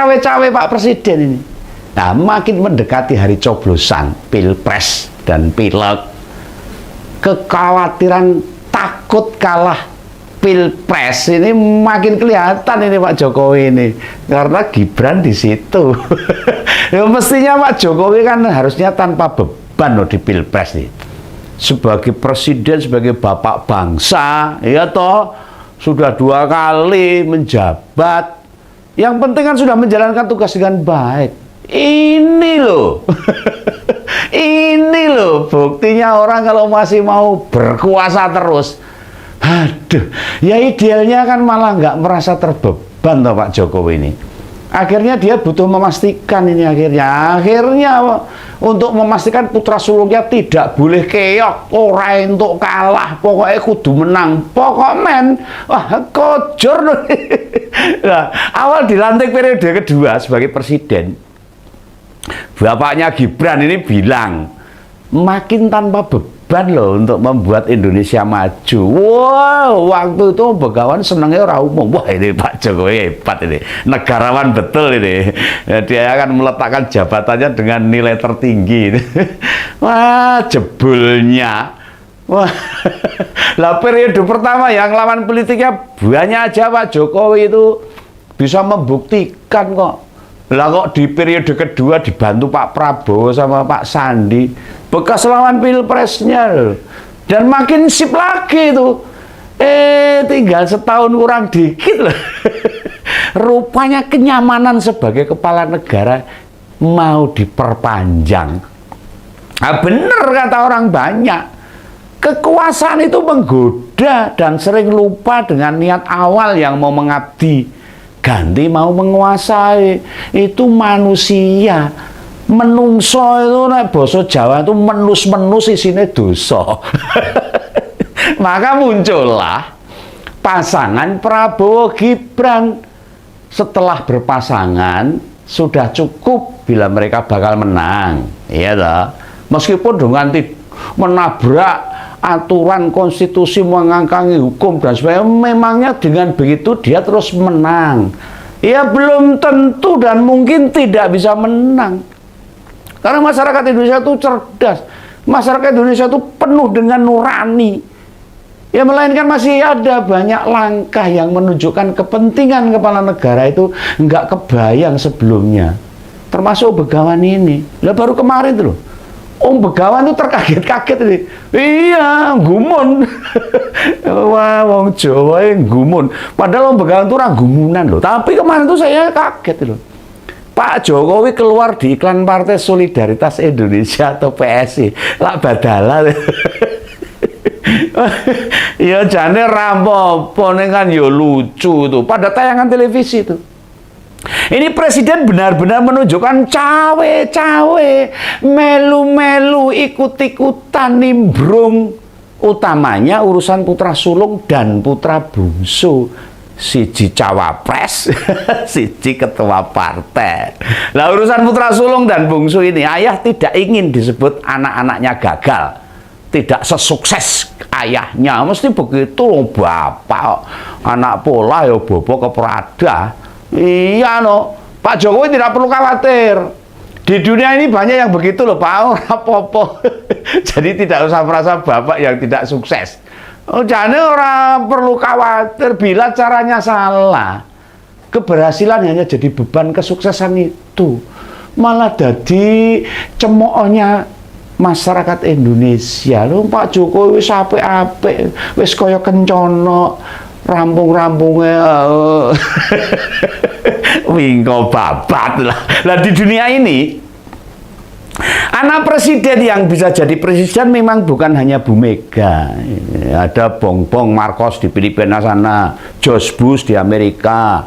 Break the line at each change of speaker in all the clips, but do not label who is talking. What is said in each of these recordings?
cawe-cawe Pak Presiden ini. Nah, makin mendekati hari coblosan, pilpres dan pileg, kekhawatiran takut kalah pilpres ini makin kelihatan ini Pak Jokowi ini, karena Gibran di situ. Ya, mestinya Pak Jokowi kan harusnya tanpa beban loh di pilpres nih. Sebagai presiden, sebagai bapak bangsa, ya toh sudah 2 kali menjabat. Yang penting kan sudah menjalankan tugas dengan baik. Ini loh. Ini loh buktinya orang kalau masih mau berkuasa terus. Aduh, ya idealnya kan malah nggak merasa terbeban toh Pak Jokowi ini. Akhirnya dia butuh memastikan ini akhirnya untuk memastikan putra sulungnya tidak boleh keok, ora entuk kalah, pokoknya kudu menang, pokok men, wah kojor. Nah, awal dilantik periode kedua sebagai presiden, bapaknya Gibran ini bilang makin tanpa beban loh untuk membuat Indonesia maju. Wow, waktu itu Begawan senangnya orang umum. Wah, ini Pak Jokowi hebat ini, negarawan betul ini. Dia akan meletakkan jabatannya dengan nilai tertinggi. Wah, jebulnya. Wah, lah periode pertama yang lawan politiknya banyak aja Pak Jokowi itu bisa membuktikan kok. Lah kok di periode kedua dibantu Pak Prabowo sama Pak Sandi, bekas lawan pilpresnya loh. Dan makin sip lagi itu. Tinggal setahun kurang dikit loh. Rupanya kenyamanan sebagai kepala negara mau diperpanjang. Nah, bener kata orang banyak. Kekuasaan itu menggoda dan sering lupa dengan niat awal yang mau mengabdi. Ganti mau menguasai. Itu manusia, menungso itu nek basa Jawa itu menus-menus isinya dosa. Maka muncullah pasangan Prabowo Gibran. Setelah berpasangan sudah cukup bila mereka bakal menang, ya toh. Meskipun dengan menabrak aturan konstitusi, mengangkangi hukum dan sebagainya, memangnya dengan begitu dia terus menang? Ya belum tentu dan mungkin tidak bisa menang. Karena masyarakat Indonesia itu cerdas, masyarakat Indonesia itu penuh dengan nurani. Ya melainkan masih ada banyak langkah yang menunjukkan kepentingan kepala negara itu nggak kebayang sebelumnya. Termasuk Begawan ini. Lah baru kemarin tuh loh. Begawan tuh terkaget-kaget ini. Iya, gumun. Wah, wong Jawa gumun. Padahal Begawan tuh orang gumunan loh. Tapi kemarin tuh saya kaget loh. Pak Jokowi keluar di iklan Partai Solidaritas Indonesia atau PSI. Lah badala. Ya jane rampopo kan ya lucu tuh. Pada tayangan televisi tuh. Ini presiden benar-benar menunjukkan cawe-cawe, melu-melu, ikut-ikutan, nimbrung. Utamanya urusan putra sulung dan putra bungsu. Siji cawapres, siji ketua partai. Nah urusan putra sulung dan bungsu ini, ayah tidak ingin disebut anak-anaknya gagal. Tidak sesukses ayahnya. Mesti begitu loh bapak. Anak pola ya bobo keperada. Iya no, Pak Jokowi tidak perlu khawatir. Di dunia ini banyak yang begitu loh Pak, apa-apa. Jadi tidak usah merasa bapak yang tidak sukses. Jadi orang perlu khawatir bila caranya salah. Keberhasilan hanya jadi beban kesuksesan itu. Malah jadi cemoohnya masyarakat Indonesia. Loh Pak Jokowi wis apik-apik, wis kaya kencono. Rampung-rampungnya wingko babat lah. Nah di dunia ini anak presiden yang bisa jadi presiden memang bukan hanya Bu Mega. Ada Bongbong Marcos di Filipina sana, George Bush di Amerika.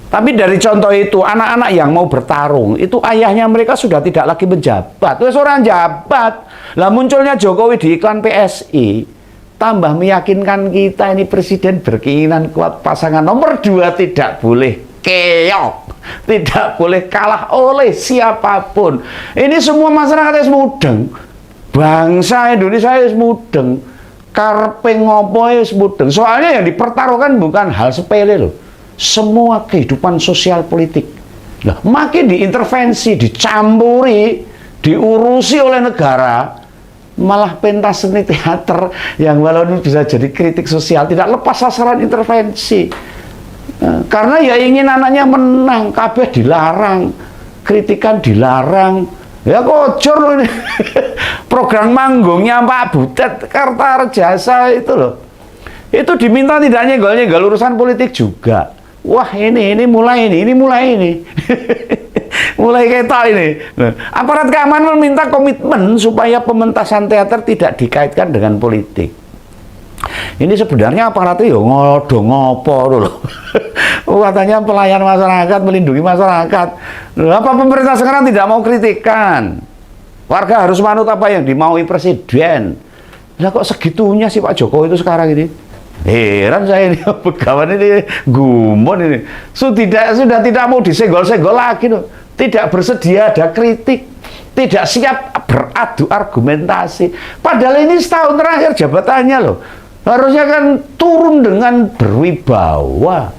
Tapi dari contoh itu anak-anak yang mau bertarung itu ayahnya mereka sudah tidak lagi menjabat, itu seorang jabat. Lah munculnya Jokowi di iklan PSI. Tambah meyakinkan kita ini presiden berkeinginan kuat, pasangan nomor 2 tidak boleh keok, tidak boleh kalah oleh siapapun. Ini semua masyarakat mudeng, bangsa Indonesia mudeng, karpe ngopo mudeng. Soalnya yang dipertaruhkan bukan hal sepele loh, semua kehidupan sosial politik. Nah, makin diintervensi, dicampuri, diurusi oleh negara, malah pentas seni teater yang walaupun bisa jadi kritik sosial tidak lepas sasaran intervensi. Karena ya ingin anaknya menang, kabeh dilarang, kritikan dilarang. Ya kocor ini. Program manggungnya Pak Butet Kartarejasa itu loh. Itu diminta tidak nyenggol-nyenggol urusan politik juga. Wah ini mulai ini. Mulai ketok ini. Nah, aparat keamanan meminta komitmen supaya pementasan teater tidak dikaitkan dengan politik. Ini sebenarnya aparatnya ya ngopo loh. Katanya pelayan masyarakat, melindungi masyarakat. Apa pemerintah sekarang tidak mau kritikan? Warga harus manut apa yang dimaui presiden. Lah kok segitunya sih Pak Jokowi itu sekarang ini? Heran saya ini, pegawai ini gumun ini. Sudah tidak mau disenggol-senggol lagi loh. Tidak bersedia ada kritik, tidak siap beradu argumentasi. Padahal ini setahun terakhir jabatannya loh. Harusnya kan turun dengan berwibawa.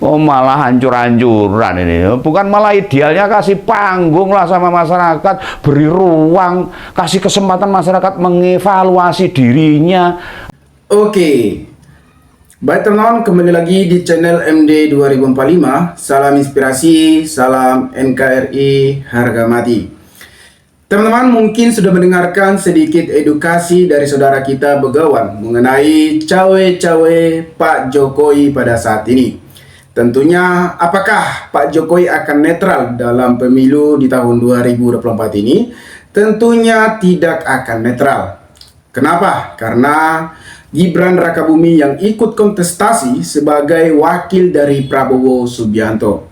Malah hancur-hancuran ini. Bukan malah idealnya kasih panggung lah sama masyarakat, beri ruang, kasih kesempatan masyarakat mengevaluasi dirinya.
Oke. Baik teman-teman, kembali lagi di channel MD 2045. Salam inspirasi, salam NKRI harga mati. Teman-teman mungkin sudah mendengarkan sedikit edukasi dari saudara kita Begawan mengenai cawe-cawe Pak Jokowi pada saat ini. Tentunya apakah Pak Jokowi akan netral dalam pemilu di tahun 2024 ini? Tentunya tidak akan netral. Kenapa? Karena Gibran Rakabuming yang ikut kontestasi sebagai wakil dari Prabowo Subianto.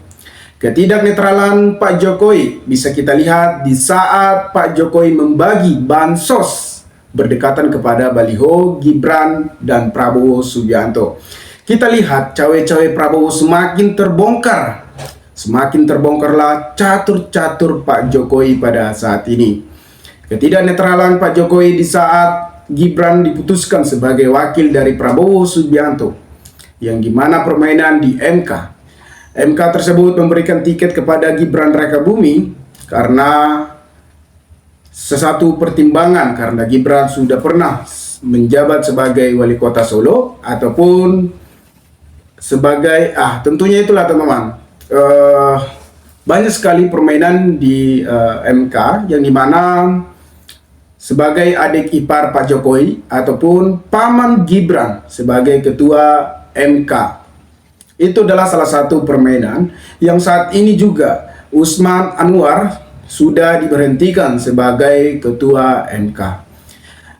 Ketidaknetralan Pak Jokowi bisa kita lihat di saat Pak Jokowi membagi bansos berdekatan kepada baliho Gibran dan Prabowo Subianto. Kita lihat cawe-cawe Prabowo semakin terbongkar. Semakin terbongkarlah catur-catur Pak Jokowi pada saat ini. Ketidaknetralan Pak Jokowi di saat Gibran diputuskan sebagai wakil dari Prabowo Subianto, yang dimana permainan di MK. MK tersebut memberikan tiket kepada Gibran Rakabuming karena sesuatu pertimbangan, karena Gibran sudah pernah menjabat sebagai wali kota Solo ataupun sebagai tentunya itulah teman-teman. Banyak sekali permainan di MK yang dimana sebagai adik ipar Pak Jokowi ataupun paman Gibran sebagai ketua MK. Itu adalah salah satu permainan yang saat ini juga Usman Anwar sudah diberhentikan sebagai ketua MK.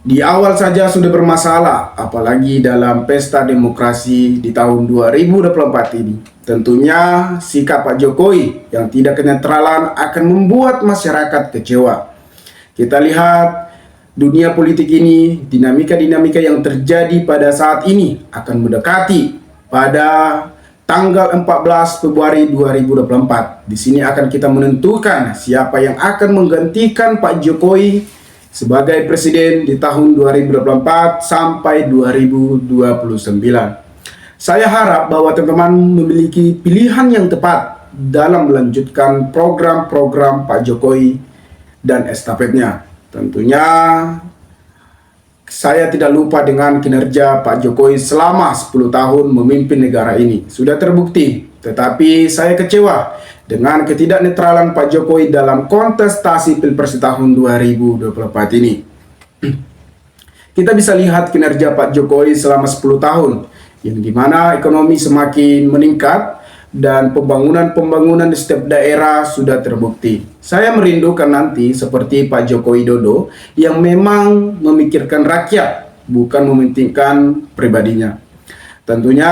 Di awal saja sudah bermasalah, apalagi dalam pesta demokrasi di tahun 2024 ini. Tentunya sikap Pak Jokowi yang tidak kenetralan akan membuat masyarakat kecewa. Kita lihat dunia politik ini, dinamika-dinamika yang terjadi pada saat ini akan mendekati pada tanggal 14 Februari 2024. Di sini akan kita menentukan siapa yang akan menggantikan Pak Jokowi sebagai presiden di tahun 2024 sampai 2029. Saya harap bahwa teman-teman memiliki pilihan yang tepat dalam melanjutkan program-program Pak Jokowi dan estafetnya. Tentunya saya tidak lupa dengan kinerja Pak Jokowi selama 10 tahun memimpin negara ini. Sudah terbukti, tetapi saya kecewa dengan ketidaknetralan Pak Jokowi dalam kontestasi Pilpres tahun 2024 ini. Kita bisa lihat kinerja Pak Jokowi selama 10 tahun, yang dimana ekonomi semakin meningkat dan pembangunan di setiap daerah sudah terbukti. Saya merindukan nanti seperti Pak Joko Widodo yang memang memikirkan rakyat, bukan mementingkan pribadinya. Tentunya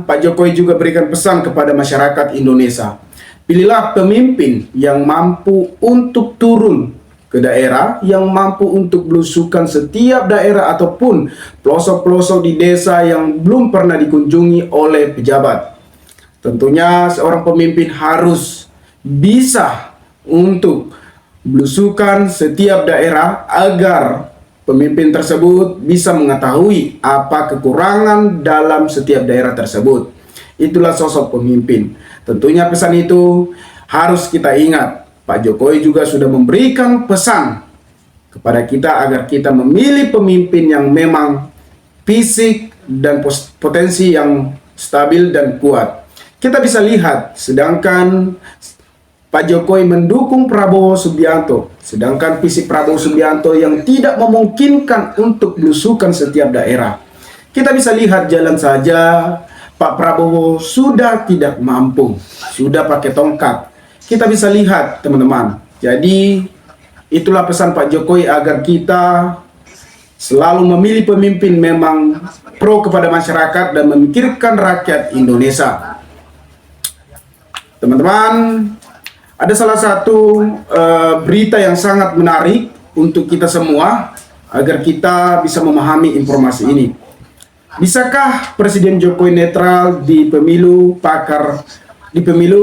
Pak Jokowi juga berikan pesan kepada masyarakat Indonesia. Pilihlah pemimpin yang mampu untuk turun ke daerah, yang mampu untuk belusukan setiap daerah ataupun pelosok-pelosok di desa yang belum pernah dikunjungi oleh pejabat. Tentunya seorang pemimpin harus bisa untuk belusukan setiap daerah agar pemimpin tersebut bisa mengetahui apa kekurangan dalam setiap daerah tersebut. Itulah sosok pemimpin. Tentunya pesan itu harus kita ingat. Pak Jokowi juga sudah memberikan pesan kepada kita agar kita memilih pemimpin yang memang fisik dan potensi yang stabil dan kuat. Kita bisa lihat, sedangkan Pak Jokowi mendukung Prabowo Subianto, sedangkan visi Prabowo Subianto yang tidak memungkinkan untuk belusukan setiap daerah. Kita bisa lihat jalan saja, Pak Prabowo sudah tidak mampu, sudah pakai tongkat. Kita bisa lihat teman-teman. Jadi itulah pesan Pak Jokowi agar kita selalu memilih pemimpin memang pro kepada masyarakat dan memikirkan rakyat Indonesia. Teman-teman, ada salah satu berita yang sangat menarik untuk kita semua agar kita bisa memahami informasi ini. Bisakah Presiden Jokowi netral di pemilu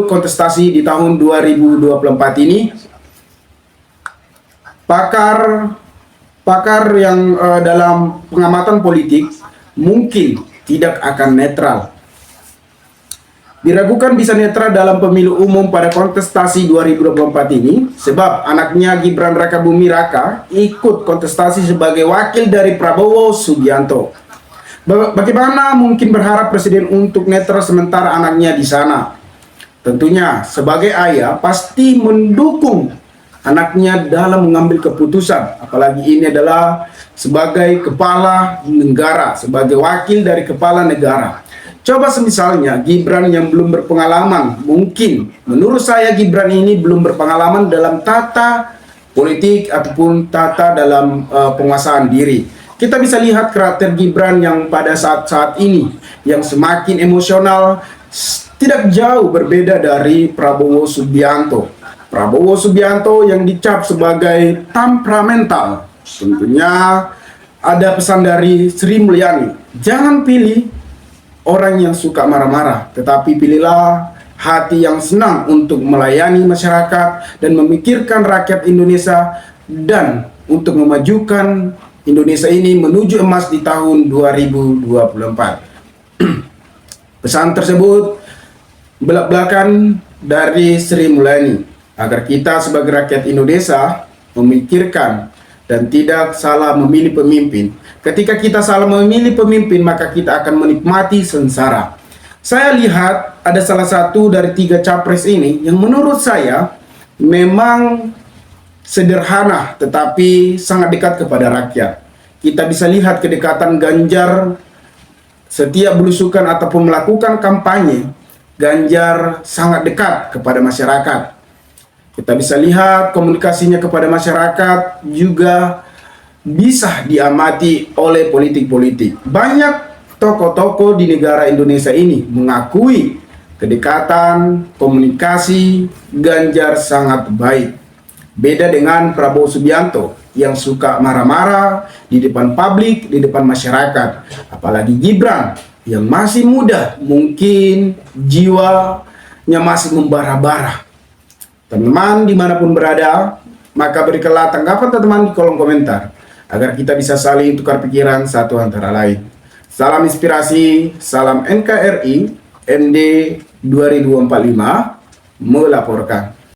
kontestasi di tahun 2024 ini? Pakar yang dalam pengamatan politik mungkin tidak akan netral. Diragukan bisa netral dalam pemilu umum pada kontestasi 2024 ini sebab anaknya Gibran Rakabuming Raka ikut kontestasi sebagai wakil dari Prabowo Subianto. Bagaimana mungkin berharap presiden untuk netral sementara anaknya di sana? Tentunya sebagai ayah pasti mendukung anaknya dalam mengambil keputusan, apalagi ini adalah sebagai kepala negara, sebagai wakil dari kepala negara. Coba semisalnya Gibran yang belum berpengalaman, mungkin menurut saya Gibran ini belum berpengalaman dalam tata politik ataupun tata dalam penguasaan diri. Kita bisa lihat karakter Gibran yang pada saat-saat ini yang semakin emosional, tidak jauh berbeda dari Prabowo Subianto. Prabowo Subianto yang dicap sebagai temperamental. Tentunya ada pesan dari Sri Mulyani, jangan pilih orang yang suka marah-marah, tetapi pilihlah hati yang senang untuk melayani masyarakat dan memikirkan rakyat Indonesia dan untuk memajukan Indonesia ini menuju emas di tahun 2024. Pesan tersebut belak-belakan dari Sri Mulyani agar kita sebagai rakyat Indonesia memikirkan dan tidak salah memilih pemimpin. Ketika kita salah memilih pemimpin, maka kita akan menikmati sengsara. Saya lihat ada salah satu dari 3 capres ini yang menurut saya memang sederhana tetapi sangat dekat kepada rakyat. Kita bisa lihat kedekatan Ganjar setiap belusukan ataupun melakukan kampanye. Ganjar sangat dekat kepada masyarakat. Kita bisa lihat komunikasinya kepada masyarakat juga bisa diamati oleh politik-politik. Banyak tokoh-tokoh di negara Indonesia ini mengakui kedekatan, komunikasi Ganjar sangat baik. Beda dengan Prabowo Subianto yang suka marah-marah di depan publik, di depan masyarakat. Apalagi Gibran yang masih muda, mungkin jiwanya masih membara-bara. Teman-teman dimanapun berada, maka berikanlah tanggapan teman-teman di kolom komentar agar kita bisa saling tukar pikiran satu antara lain. Salam inspirasi, salam NKRI, MD 2045 melaporkan.